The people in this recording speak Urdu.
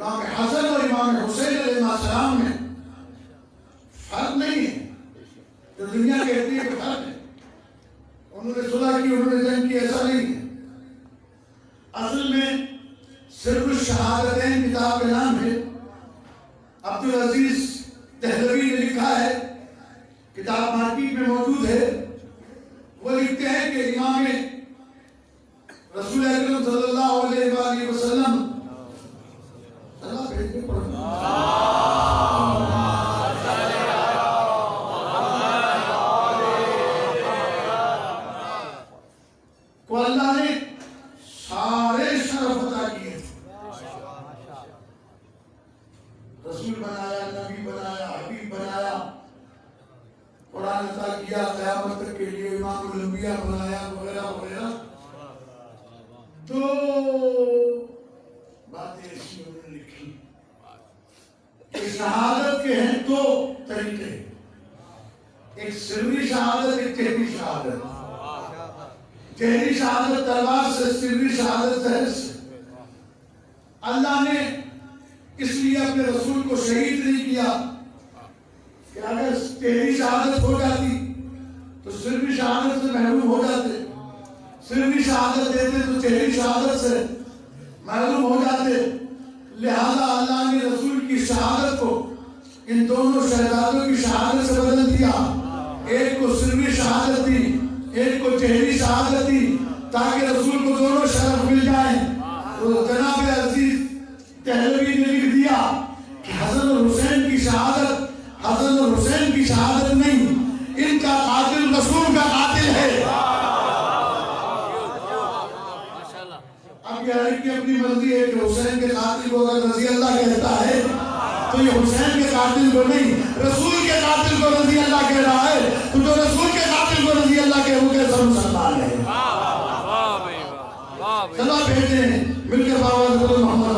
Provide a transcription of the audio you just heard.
امام حسن اور امام حسین علیہ السلام میں فرق نہیں ہے جو دنیا کہتی ہے کہ فرق ہے. انہوں نے صلح کی، انہوں نے جنگ کی، ایسا نہیں ہے. اصل میں سر الشہادتین کتاب کا نام ہے. عبدالعزیز دہلوی نے لکھا ہے، کتاب مارکیٹ میں موجود ہے. وہ لکھتے ہیں کہ امام رسول اکرم صلی اللہ علیہ وآلہ وسلم کو اللہ نے سارے شرف عطا کیے، رسول بنایا، نبی بنایا، حبیب بنایا، قرآن عطا کیا، قیامت تک کے لیے امام الانبیاء بنایا، وغیرہ وغیرہ. تو باتیں ایسی انہوں نے لکھی کہ شہادت کے ہیں دو طریقے، ایک سری شہادت، ایک جہری شہادت. جہری شہادت تلوار سے، سری شہادت زہر سے. اللہ نے اس لیے اپنے رسول کو شہید نہیں کیا کہ اگر جہری شہادت ہو جاتی تو سری شہادت سے محروم ہو جاتے، سری شہادت دیتے تو جہری شہادت سے محروم ہو جاتے. لہذا اللہ نے رسول کی شہادت کو ان دونوں شہزادوں کی شہادت سے بدل دیا. ایک کو سری شہادت دی، ایک کو جہری شہادت دی، تاکہ رسول کو دونوں شرف مل جائیں. تو جناب عزیز دہلوی نے لکھ دیا کہ حسن اور حسین کی شہادت حسن اور حسین کی شہادت نہیں، ان کا قاتل رسول کا قاتل ہے. اب یہ کی اپنی مرضی ہے کہ حسین کے قاتل کو اگر رضی اللہ کہتا ہے تو یہ حسین کے قاتل کو نہیں، رسول کے قاتل کو رضی اللہ کہہ رہا ہے. تو جو رسول کے قاتل کو رضی اللہ کہہ وہ کیسا مسلمان ہے؟ چلا بھیجیں مل کے باوجود محمد